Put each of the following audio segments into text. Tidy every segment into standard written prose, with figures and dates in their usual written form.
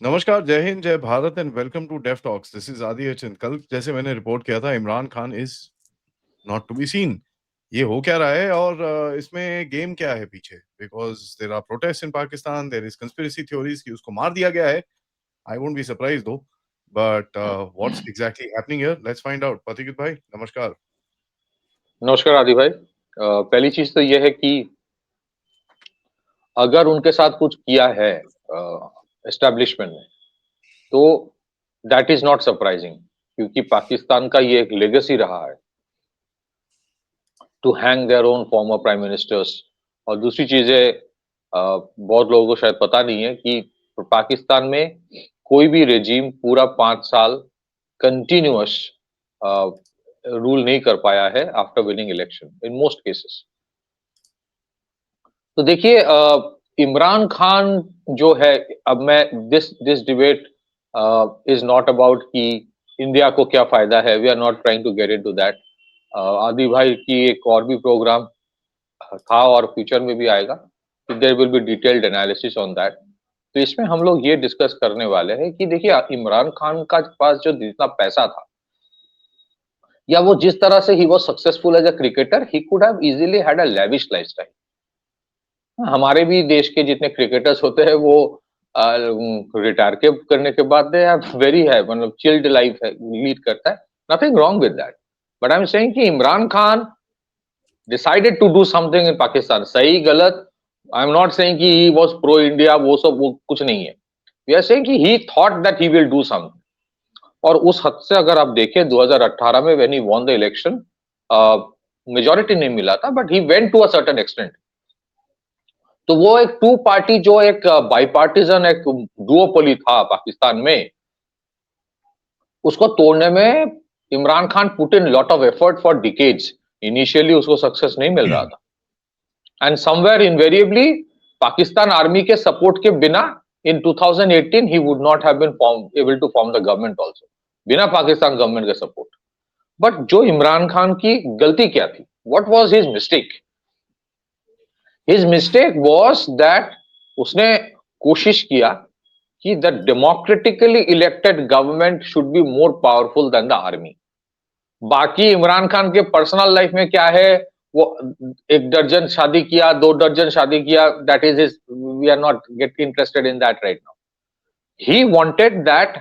नमस्कार, जय हिंद, जय Bharat and welcome to def talks. This is Aadi Achin. कल जैसे मैंने रिपोर्ट किया था, Imran Khan is not to be seen. ये हो क्या रहा है और इसमें गेम क्या है पीछे? Because there are protest in Pakistan, there is conspiracy theories कि उसको मार दिया गया है। I won't be surprise though, but what's exactly happening here? Let's find out. पथिकित भाई, नमस्कार। नमस्कार आदि भाई। पहली चीज तो यह है कि अगर उनके साथ कुछ किया है एस्टेब्लिशमेंट ने, तो दैट इज नॉट सरप्राइजिंग, क्योंकि पाकिस्तान का ये एक लेगेसी रहा है to hang their own former prime ministers. और दूसरी चीजें, बहुत लोगों को शायद पता नहीं है कि पाकिस्तान में कोई भी रेजिम पूरा 5 साल कंटिन्यूअस रूल नहीं कर पाया है after winning election in most cases. तो देखिए, इमरान खान जो है, अब मैं this this debate is not about कि इंडिया को क्या फायदा है। We are not trying to get into that. Aadi भाई की एक और भी प्रोग्राम था और फ्यूचर में भी आएगा, there will be detailed analysis on that. तो इसमें हम लोग ये डिस्कस करने वाले हैं कि देखिए, इमरान खान का पास जो जितना पैसा था, या वो जिस तरह से he was successful as a cricketer, he could have easily had a lavish lifestyle. हमारे भी देश के जितने क्रिकेटर्स होते हैं, वो रिटायर के करने के बाद दे आर वेरी है, मतलब चिल्ड लाइफ है, लीड करता है। Nothing wrong with that, but I am saying कि Imran Khan decided to do something in Pakistan. सही गलत, आई एम नॉट सेइंग कि ही वाज प्रो इंडिया, वो कुछ नहीं है। वी आर सेइंग कि he thought that he will do something. और उस हद से अगर आप देखें, 2018 में when he won the election, majority नहीं मिला था, but he went to a certain extent. तो वो एक टू पार्टी, जो एक बाईपार्टीजन एक डुओपोली था पाकिस्तान में, उसको तोड़ने में Imran Khan put in lot of effort for decades. Initially उसको सक्सेस नहीं मिल रहा था, and somewhere invariably Pakistan army के सपोर्ट के बिना in 2018 he would not have been able to form the government also, बिना पाकिस्तान गवर्नमेंट के सपोर्ट। बट जो इमरान खान की गलती क्या थी, what was his mistake? His mistake was that उसने कोशिश किया कि the democratically elected government should be more powerful than the army. बाकी इमरान खान के पर्सनल लाइफ में क्या है, वो 1 दर्जन शादी किया, 2 दर्जन शादी किया, that is his, we are not get interested in that right now. He wanted that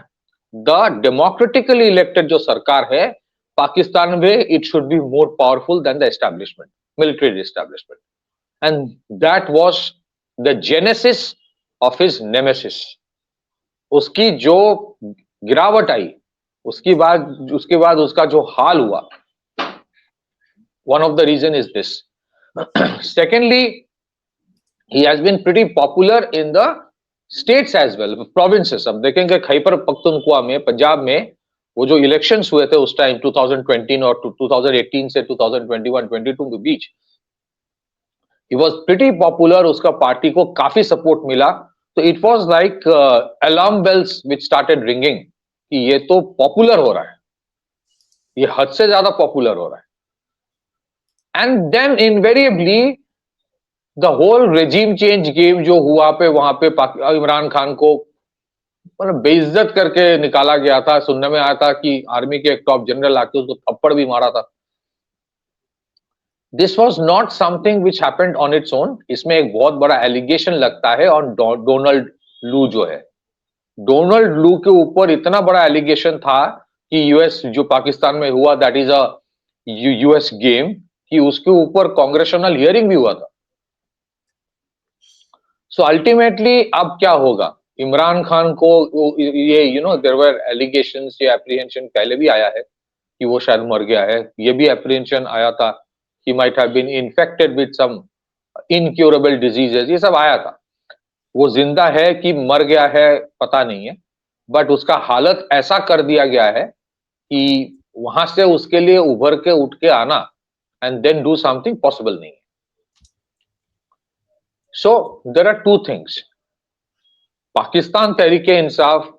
the democratically elected जो सरकार है पाकिस्तान में, it should be more powerful than the establishment, military establishment. And that was the genesis of his nemesis. उसकी जो गिरावट आई, उसके बाद उसका जो हाल हुआ, one of the reason is this. Secondly, he has been pretty popular in the states as well, provinces। अब देखेंगे खैबर पख्तूनख्वा में, पंजाब में, वो जो इलेक्शंस हुए थे उस टाइम 2020 और 2018 से 2021-22 के बीच, he was pretty popular, उसका पार्टी को काफी सपोर्ट मिला। तो it was like alarm bells which started ringing कि ये तो पॉपुलर हो रहा है, ये हद से ज्यादा पॉपुलर हो रहा है। And then invariably the whole regime change game जो हुआ पे, वहां पे इमरान खान को मतलब बेइज्जत करके निकाला गया था। सुनने में आया था कि आर्मी के एक टॉप जनरल आके उसको थप्पड़ भी मारा था। This was not something which happened on its own. इसमें एक बहुत बड़ा एलिगेशन लगता है ऑन डोनाल्ड लू जो है। डोनाल्ड लू के ऊपर इतना बड़ा एलिगेशन था कि यूएस जो पाकिस्तान में हुआ, that is a US game, कि उसके ऊपर कांग्रेशनल हियरिंग भी हुआ था। सो अल्टीमेटली अब क्या होगा, इमरान खान को ये देयर वर एलिगेशंस, ये एप्रीहेंशन पहले भी आया है कि वो शायद मर गया है। ये भी एप्रीहेंशन आया था he might have been infected with some incurable diseases, ये सब आया था। वो जिंदा है कि मर गया है पता नहीं है, बट उसका हालत ऐसा कर दिया गया है कि वहां से उसके लिए उभर के उठ के आना and then do something possible नहीं है। So there are two things. Pakistan Tehreek-e Insaf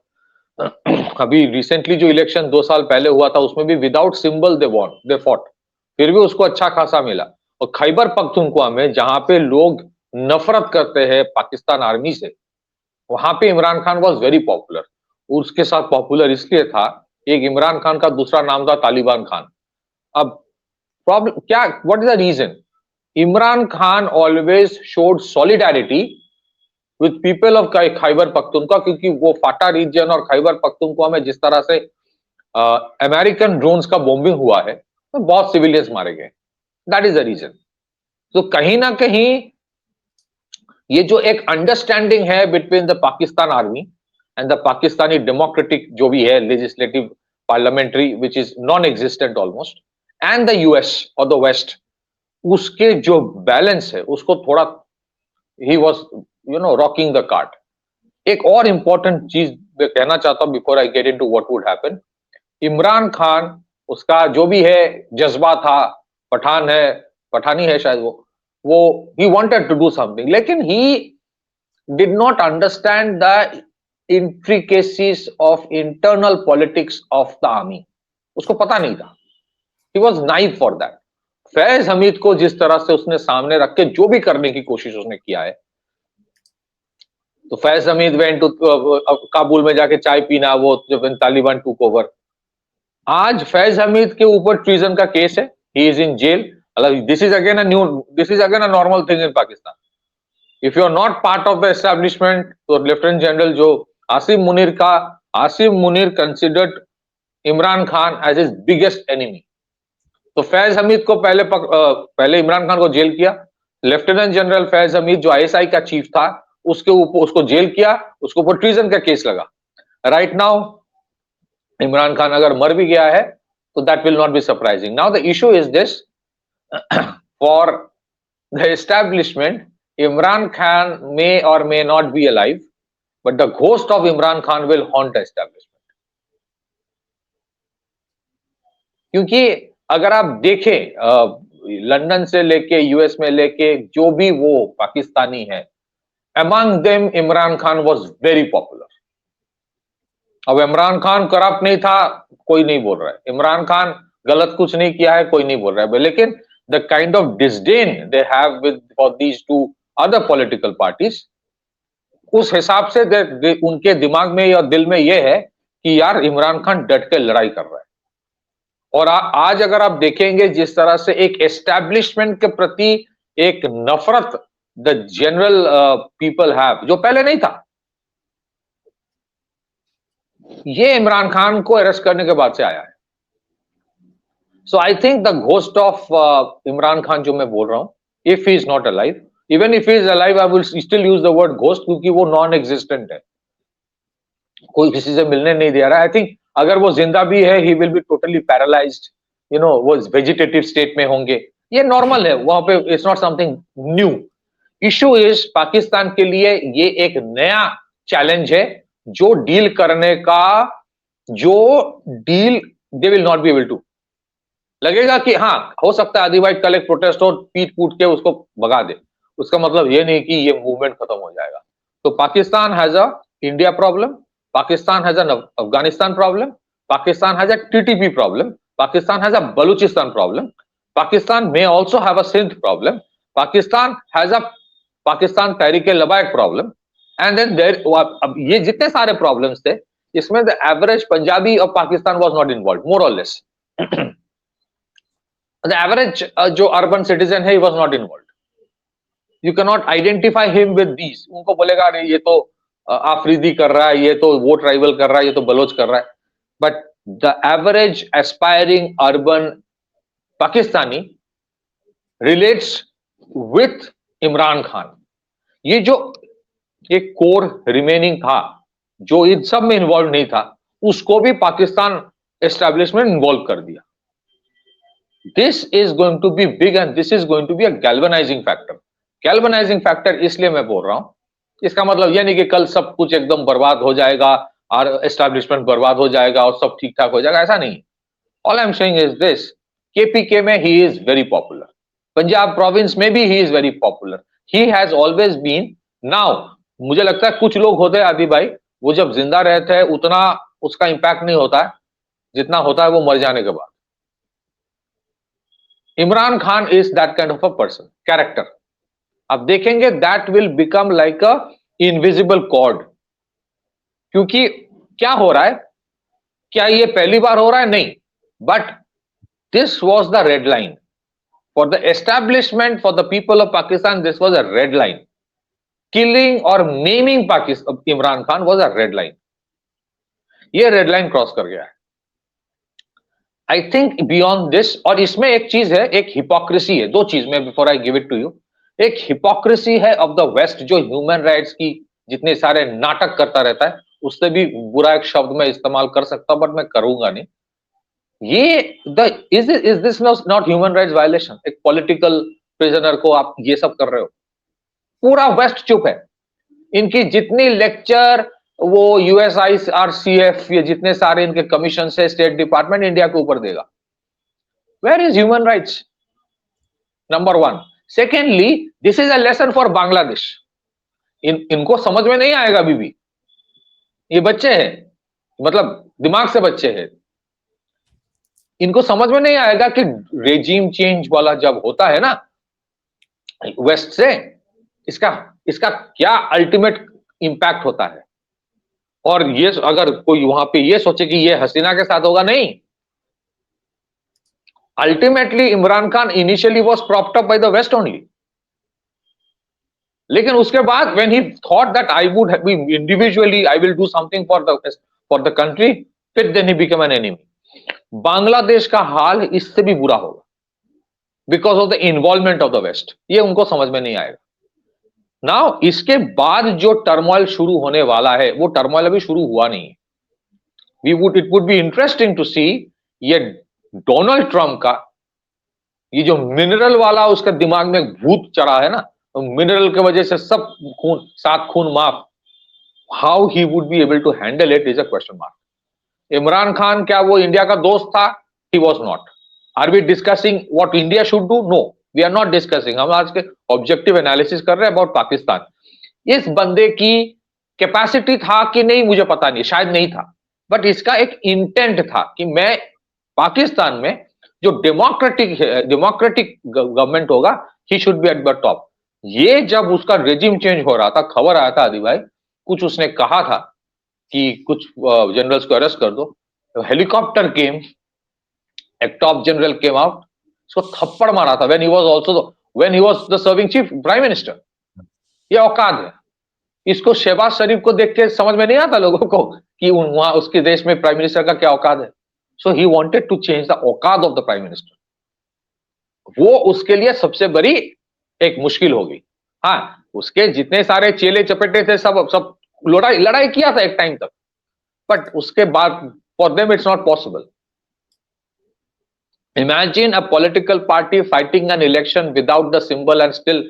अभी रिसेंटली जो इलेक्शन 2 साल पहले हुआ था, उसमें भी विदाउट सिंबल दे फॉट, फिर भी उसको अच्छा खासा मिला। और खैबर पख्तूनख्वा में, जहां पे लोग नफरत करते हैं पाकिस्तान आर्मी से, वहां पे Imran Khan was very popular. उसके साथ पॉपुलर इसलिए था, एक इमरान खान का दूसरा नाम था तालिबान खान। अब प्रॉब्लम क्या, what is the reason? Imran Khan always showed solidarity with people of Khyber Pakhtunkhwa, क्योंकि वो फाटा रीजन और खैबर पख्तूनख्वा में जिस तरह से अमेरिकन ड्रोन्स का बॉम्बिंग हुआ है, तो बहुत सिविलियंस मारे गए। That is the reason. तो कहीं ना कहीं ये जो एक अंडरस्टैंडिंग है between the Pakistan army and the Pakistani democratic जो भी है legislative parliamentary which is non existent almost, and the US और द वेस्ट, उसके जो बैलेंस है उसको थोड़ा he was rocking the cart. एक और इंपॉर्टेंट चीज मैं कहना चाहता हूं before I get into what would happen. Imran Khan, उसका जो भी है जज्बा था, पठान है, पठानी है शायद वो ही वांटेड टू डू समथिंग, लेकिन he did not understand the intricacies of internal politics of the army. उसको पता नहीं था, he was naive for that. Faiz Hameed को जिस तरह से उसने सामने रख के जो भी करने की कोशिश उसने किया है, तो फैज हमीद वेंट टू काबुल में जाके चाय पीना, वो जब तालिबान टूक ओवर। आज फैज हमीद के ऊपर ट्रीजन का केस है, he is in jail. This is again a normal thing in Pakistan. If you are not part of the establishment, तो लेफ्टिनेंट जनरल जो Asim Munir considered Imran Khan as his biggest enemy. तो फैज हमीद को पहले इमरान खान को जेल किया, लेफ्टिनेंट जनरल फैज हमीद जो आईएसआई का चीफ था, उसके ऊपर उसको जेल किया, उसके ऊपर ट्रीजन का केस लगा। राइट नाउ इमरान खान अगर मर भी गया है तो that will not be surprising. Now the issue is this, for the establishment, Imran Khan may or may not be alive, but the ghost of Imran Khan will haunt the establishment. क्योंकि अगर आप देखें लंदन से लेके यूएस में लेके जो भी वो पाकिस्तानी है, among them Imran Khan was very popular। अब इमरान खान करप्ट नहीं था, कोई नहीं बोल रहा है, इमरान खान गलत कुछ नहीं किया है, कोई नहीं बोल रहा है, लेकिन the kind of disdain they have with for these two other political parties, उस हिसाब से उनके दिमाग में या दिल में यह है कि यार इमरान खान डट के लड़ाई कर रहा है। और आज अगर आप देखेंगे जिस तरह से एक एस्टैब्लिशमेंट के प्रति एक नफरत द जनरल पीपल हैव, जो पहले नहीं था, ये इमरान खान को अरेस्ट करने के बाद से आया है। So I think the ghost of Imran Khan जो मैं बोल रहा हूं, if he is not alive, even if he is alive I will still use the word ghost, क्योंकि वो नॉन एग्जिस्टेंट है, कोई किसी से मिलने नहीं दे रहा है। आई थिंक अगर वो जिंदा भी है, he will be totally paralysed, वो वेजिटेटिव स्टेट में होंगे, ये नॉर्मल है वहां पे, it's not something new. Issue is Pakistan के लिए ये एक नया चैलेंज है, जो डील करने का, जो deal they will not be able to. लगेगा कि हाँ हो सकता है आदि भाई कल एक प्रोटेस्ट हो, पीट पूट के उसको भगा दे, उसका मतलब ये नहीं कि ये मूवमेंट खत्म हो जाएगा। तो Pakistan has a India problem, Pakistan has an Afghanistan problem, Pakistan has a TTP problem, Pakistan has a Balochistan problem, Pakistan may also have a Sindh problem, Pakistan has a Pakistan Tehreek-e-Labbaik problem, and then there, अब ये जितने सारे प्रॉब्लम्स थे, इसमें the average Punjabi of Pakistan was not involve, more or less. The average जो urban citizen है, he was not involve. You can not identify him with these. उनको बोलेगा अरे ये तो आफरीदी कर रहा है, ये तो वो ट्राइबल कर रहा है, ये तो बलोच कर रहा है, but the average aspiring urban Pakistani relates with Imran Khan. ये जो एक कोर रिमेनिंग था, जो इन सब में इन्वॉल्व नहीं था, उसको भी पाकिस्तान एस्टैब्लिशमेंट इन्वॉल्व कर दिया। This is going to be big and this is going to be a galvanising factor. Galvanising factor इसलिए मैं बोल रहा हूं, इसका मतलब यह नहीं कि कल सब कुछ एकदम बर्बाद हो जाएगा और एस्टैब्लिशमेंट बर्बाद हो जाएगा और सब ठीक ठाक हो जाएगा, ऐसा नहीं। All I am saying is this, KPK में he is very popular, Punjab province में भी he is very popular, he has always been. Now मुझे लगता है कुछ लोग होते हैं आदि भाई, वो जब जिंदा रहते हैं उतना उसका इंपैक्ट नहीं होता है जितना होता है वो मर जाने के बाद। Imran Khan is that kind of a person, character. आप देखेंगे that will become like a invisible cord क्योंकि क्या हो रहा है, क्या ये पहली बार हो रहा है? नहीं, but this was the red line for the establishment, for the people of Pakistan. This was a red line. Killing or maiming Pakistan Imran Khan was a red line. ये रेड लाइन क्रॉस कर गया है. आई थिंक बियॉन्ड दिस, और इसमें एक चीज है, एक हिपोक्रेसी है. दो चीज में before I give it to you. एक हिपोक्रेसी है ऑफ द वेस्ट, जो ह्यूमन राइट्स की जितने सारे नाटक करता रहता है. उससे भी बुरा एक शब्द मैं इस्तेमाल कर सकता हूं, बट मैं करूंगा नहीं. ये the is this not human rights violation? एक पॉलिटिकल प्रिजनर को आप ये सब कर रहे हो. पूरा वेस्ट चुप है. इनकी जितनी लेक्चर, वो यूएसआईआरसीएफ, ये जितने सारे इनके कमीशन है, स्टेट डिपार्टमेंट इंडिया के ऊपर देगा. Where is human rights? Number one. Secondly, this is a lesson for Bangladesh. इनको समझ में नहीं आएगा अभी भी. ये बच्चे हैं, मतलब दिमाग से बच्चे हैं. इनको समझ में नहीं आएगा कि रेजिम चेंज वाला जब होता है ना वेस्ट से, इसका इसका क्या अल्टीमेट इंपैक्ट होता है. और ये अगर कोई वहां पे ये सोचे कि ये हसीना के साथ होगा, नहीं. Ultimately Imran Khan initially was propped up by the west only. लेकिन उसके बाद when he thought that I would be individually, I will do something for the country, फिर then he become an enemy. Bangladesh का हाल इससे भी बुरा होगा because of the involvement of the west. ये उनको समझ में नहीं आएगा. नाउ इसके बाद जो टर्मोइल शुरू होने वाला है, वो टर्मोइल अभी शुरू हुआ नहीं है. It would be interesting to see ये डोनाल्ड ट्रंप का ये जो मिनरल वाला उसका दिमाग में भूत चढ़ा है ना, तो मिनरल की वजह से सब खून, सात खून माफ. How he would be able to handle it is a question mark. Imran Khan क्या वो इंडिया का दोस्त था? He was not. Are we discussing what India should do? No, we are not discussing. हम आज के ऑब्जेक्टिव एनालिसिस कर रहे हैं अबाउट पाकिस्तान. इस बंदे की कैपेसिटी था कि नहीं मुझे पता नहीं, शायद नहीं था. बट इसका एक इंटेंट था कि मैं पाकिस्तान में जो डेमोक्रेटिक गवर्नमेंट होगा, he should be at the top. ये जब उसका रेजिम चेंज हो रहा था, खबर आया था आदि भाई, कुछ उसने कहा था कि कुछ जनरल्स को अरेस्ट कर दो. हेलीकॉप्टर केम, एक टॉप जनरल केम आउट, उसको थप्पड़ मारा था when he was also when he was the serving chief prime minister. ये औकात है. इसको शहबाज शरीफ को देख के समझ में नहीं आता लोगों को कि वहां उसके देश में प्राइम मिनिस्टर का क्या औकात है. So he wanted to change the औकात ऑफ द प्राइम मिनिस्टर. वो उसके लिए सबसे बड़ी एक मुश्किल होगी. हाँ, उसके जितने सारे चेले चपेटे थे, सब सब लड़ाई लड़ाई किया था एक टाइम तक, बट उसके बाद for them it's not possible. Imagine a political party fighting an election without the symbol and still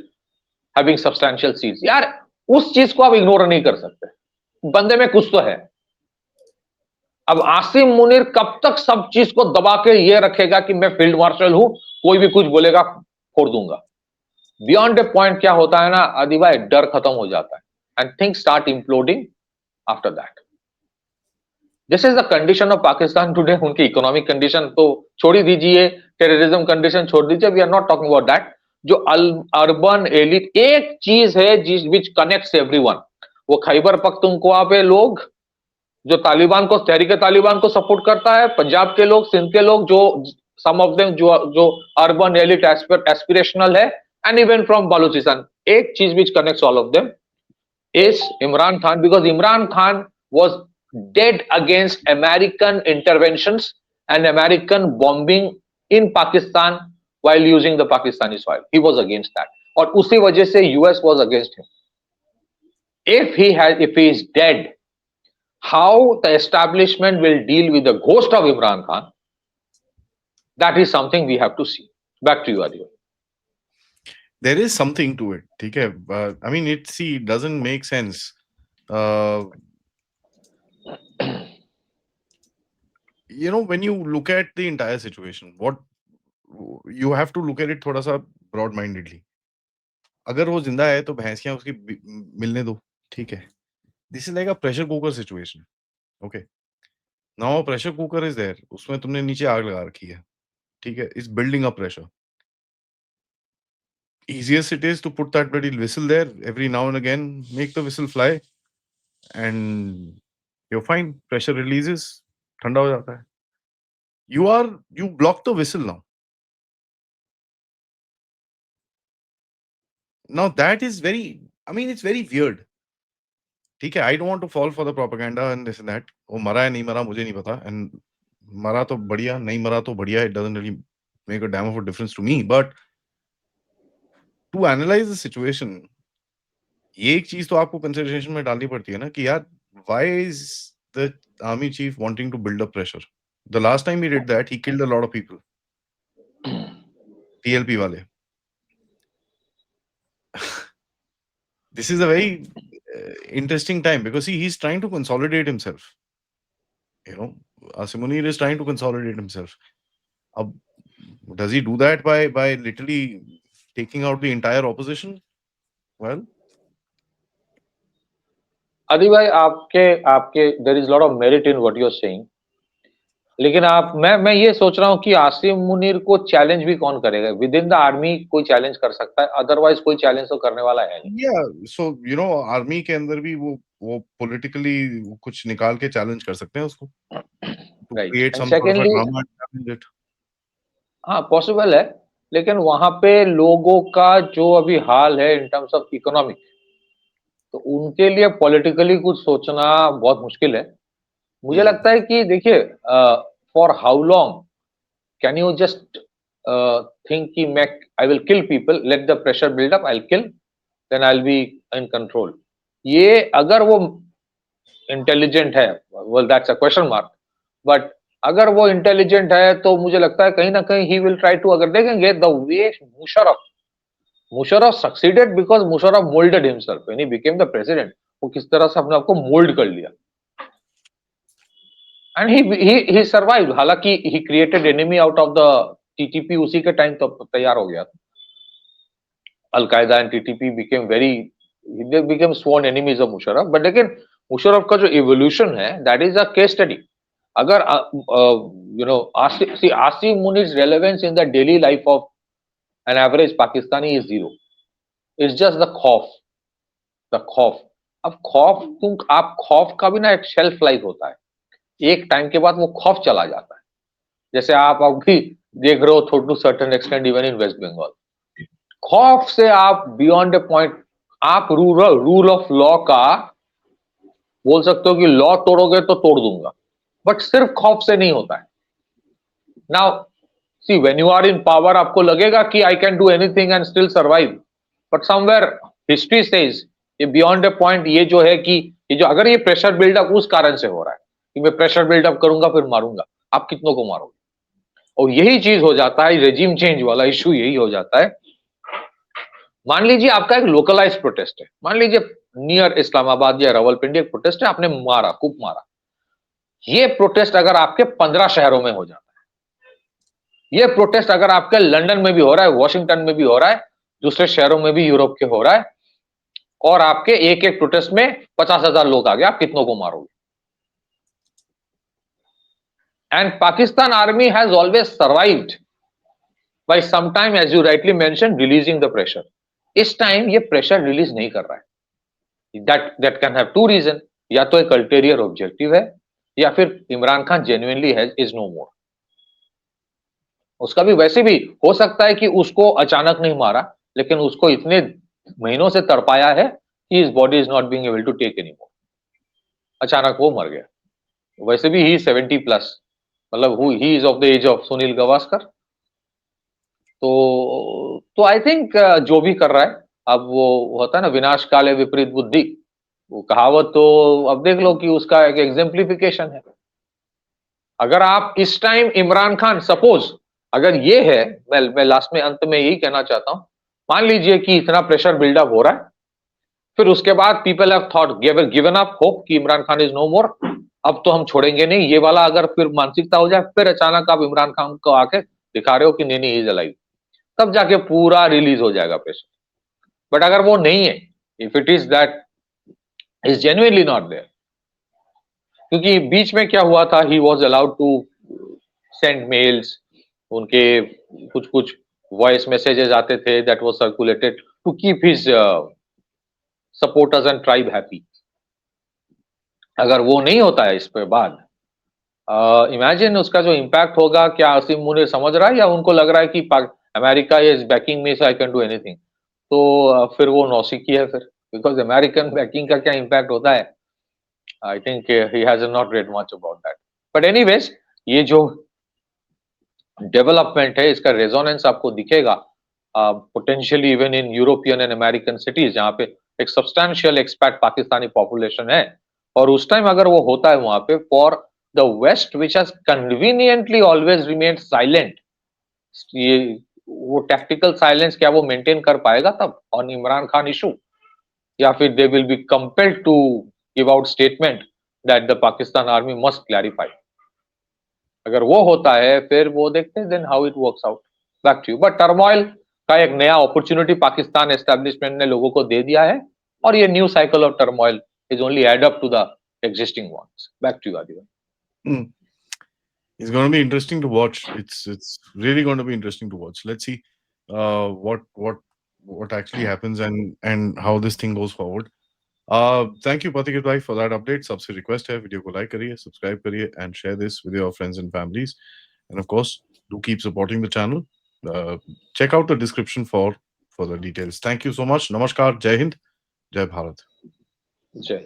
having substantial seats. यार, उस चीज को आप इग्नोर नहीं कर सकते. बंदे में कुछ तो है. अब आसिम मुनीर कब तक सब चीज को दबा के ये रखेगा कि मैं फील्ड मार्शल हूं, कोई भी कुछ बोलेगा फोड़ दूंगा. बियॉन्ड ए पॉइंट क्या होता है ना आदि भाई, डर खत्म हो जाता है and things start imploding after that. This is the condition of Pakistan today. उनकी इकोनॉमिक कंडीशन तो छोड़ ही दीजिए, टेररिज्म कंडीशन छोड़ दीजिए, we are not talking about that. जो अर्बन एलिट, एक चीज है जिस विच कनेक्ट्स एवरीवन, वो खैबर पख्तूनख्वा पे लोग जो तालिबान को, तहरीक तालिबान को सपोर्ट करता है, पंजाब के लोग, सिंध के लोग, जो सम ऑफ देम जो अर्बन एलिट एस्पिरेशनल है, एंड इवन फ्रॉम बलूचिस्तान. एक चीज which connects all of them is Imran Khan, because Imran Khan was dead against American interventions and American bombing in Pakistan while using the Pakistani soil. He was against that. और उसी वजह से US was against him. If he is dead, how the establishment will deal with the ghost of Imran Khan, that is something we have to see. Back to you, Adi. There is something to it, ठीक है. I mean, it doesn't make sense. You know, when you look at the entire situation, what you have to look at it थोड़ा सा broad mindedly. अगर वो जिंदा है तो भैंसियां उसकी मिलने दो, ठीक है. This is like a pressure cooker situation. Okay. Now a pressure cooker is there. उसमें तुमने नीचे आग लगा रखी है, ठीक है. It's building up pressure. Easiest it is to put that bloody whistle there every now and again, make the whistle fly, and you're fine, pressure releases, ठंडा हो जाता है. You block the whistle now. Now that is very, I mean, it's very weird. ठीक है, I don't want to fall for the propaganda and this and that. वो मरा है नहीं मरा मुझे नहीं पता, and मरा तो बढ़िया, नहीं मरा तो बढ़िया. It doesn't really make a damn of a difference to me. But to analyze the situation, ये एक चीज तो आपको कंसिडरेशन में डालनी पड़ती है ना कि यार, why is the army chief wanting to build up pressure? The last time he did that, he killed a lot of people. TLP वाले. This is a very interesting time because see, he's trying to consolidate himself. You know, Asim Munir is trying to consolidate himself. Does he do that by literally taking out the entire opposition? Well, आदि भाई, आपके there is a lot of merit in what you're saying. लेकिन मैं ये सोच रहा हूँ कि आसिम मुनीर को चैलेंज भी कौन करेगा? विद इन द आर्मी कोई चैलेंज कर सकता है, अदरवाइज कोई चैलेंज तो करने वाला है नहीं. yeah. So you know, army के अंदर भी वो politically कुछ निकाल के चैलेंज कर सकते हैं उसको. To right. create and some sort of a secondly, drama and challenge it. हाँ पॉसिबल है, लेकिन वहां पे लोगों का जो अभी हाल है इन टर्म्स ऑफ इकोनॉमिक, तो उनके लिए पॉलिटिकली कुछ सोचना बहुत मुश्किल है. मुझे लगता है कि देखिए, for how long can you just think कि मैं I will kill people, let the pressure build up, I will kill, then I will be in control. ये अगर वो इंटेलिजेंट है, well that's a question mark, but अगर वो intelligent है तो मुझे लगता है कहीं ना कहीं ही विल ट्राई टू, अगर देखेंगे the way Musharraf succeeded because Musharraf moulded himself when he became the president. वो किस तरह से अपने आप को मोल्ड कर लिया, एंड ही सर्वाइव्ड. हालांकि he created enemy out of the TTP, उसी के टाइम तो तैयार हो गया था. Al-Qaeda and TTP became they became sworn enemies of Musharraf. But लेकिन मुशर्रफ का जो इवोल्यूशन है, that is a case study. अगर you know, Asim Munir's relevance in the daily life of an average Pakistani is zero. It's just the खौफ. अब आप खौफ का भी ना एक शेल्फ लाइफ होता है. एक टाइम के बाद वो खौफ चला जाता है. जैसे आप अभी देख रहे हो to certain extent even in West Bengal. खौफ से आप बियॉन्ड ए पॉइंट, आप रूल ऑफ लॉ का बोल सकते हो कि लॉ तोड़ोगे तो तोड़ दूंगा, बट सिर्फ खौफ से नहीं होता है. Now see, when you are in power, आपको लगेगा कि I can do anything and still survive, but somewhere history says ये बियॉन्ड ए पॉइंट, ये जो है कि ये जो अगर ये प्रेशर बिल्डअप उस कारण से हो रहा है कि मैं प्रेशर बिल्डअप करूंगा फिर मारूंगा, आप कितनों को मारोगे? और यही चीज हो जाता है, रेजिम चेंज वाला इश्यू यही हो जाता है. मान लीजिए आपका एक लोकलाइज प्रोटेस्ट है, मान लीजिए नियर इस्लामाबाद या रावलपिंडी एक प्रोटेस्ट है, आपने मारा, खूब मारा. ये प्रोटेस्ट अगर आपके 15 शहरों में हो जाता है, ये प्रोटेस्ट अगर आपके लंदन में भी हो रहा है, वॉशिंगटन में भी हो रहा है, दूसरे शहरों में भी यूरोप के हो रहा है, और आपके एक एक प्रोटेस्ट में 50,000 लोग आ गए, आप कितनों को मारोगे? And Pakistan army has always survived by some time, as you rightly mention, releasing the pressure. इस टाइम ये प्रेशर रिलीज नहीं कर रहा है. That can have two reason. या तो एक अल्टेरियर ऑब्जेक्टिव है, या फिर Imran Khan genuinely is no more. उसका भी वैसे भी हो सकता है कि उसको अचानक नहीं मारा, लेकिन उसको इतने महीनों से तड़पाया है कि his body is not being able to take any more. अचानक वो मर गया. वैसे भी ही 70 प्लस, मतलब he is of the age of Sunil Gavaskar. तो आई थिंक जो भी कर रहा है, अब वो होता है ना, विनाश काले विपरीत बुद्धि, वो कहावत तो अब देख लो कि उसका एक एग्जेम्प्लिफिकेशन है. अगर आप इस टाइम इमरान खान, सपोज अगर ये है, मैं लास्ट में अंत में यही कहना चाहता हूं, मान लीजिए कि इतना प्रेशर बिल्डअप हो रहा है, फिर उसके बाद people have thought, given up hope कि इमरान खान इज नो मोर, अब तो हम छोड़ेंगे नहीं, ये वाला अगर फिर मानसिकता हो जाए, फिर अचानक आप इमरान खान को आके दिखा रहे हो कि नहीं नहीं इज अलाइव, तब जाके पूरा रिलीज हो जाएगा प्रेशर. बट अगर वो नहीं है, if it is that is genuinely not there, क्योंकि बीच में क्या हुआ था, he was allowed to send mails, उनके कुछ कुछ वॉइस मैसेजेस आते थे that was circulated to keep his supporters and tribe happy. अगर वो नहीं होता है इस पे बाद, इमेजिन उसका जो इम्पैक्ट होगा, क्या असीम मुनीर समझ रहा है या उनको लग रहा है कि America is banking me so I can do anything? तो फिर वो नौसिखी है फिर, बिकॉज अमेरिकन बैकिंग का क्या इम्पैक्ट होता है, I think he has not red much about that. But anyways, ये जो डेवलपमेंट है इसका रेजोनेंस आपको दिखेगा potentially even in European and American cities, जहाँ पे एक सब्सटैंशियल एक्सपैट पाकिस्तानी पॉपुलेशन है। और उस टाइम अगर वो होता है वहां पे, for the west which has conveniently always remained silent, ये वो टैक्टिकल साइलेंस क्या वो मेंटेन कर पाएगा तब ऑन इमरान खान इशू, या फिर they will be compelled to give out statement that the Pakistan army must clarify? अगर वो होता है फिर वो देखते हैं then how it works out. Back to you. But turmoil का एक नया अपॉर्चुनिटी पाकिस्तान एस्टेब्लिशमेंट ने लोगों को दे दिया है, और ये new cycle of turmoil is only add up to the existing ones. Back to you, Adivan. Hmm. It's going to be interesting to watch. It's really going to be interesting to watch. Let's see what actually happens and how this thing goes forward. Thank you Patikit bhai for that update. सबसे request है video को like करिए, subscribe करिए and share this with your friends and families. And of course, do keep supporting the channel. Check out the description for the details. Thank you so much. Namaskar. Jai Hind. Jai Bharat. Jai.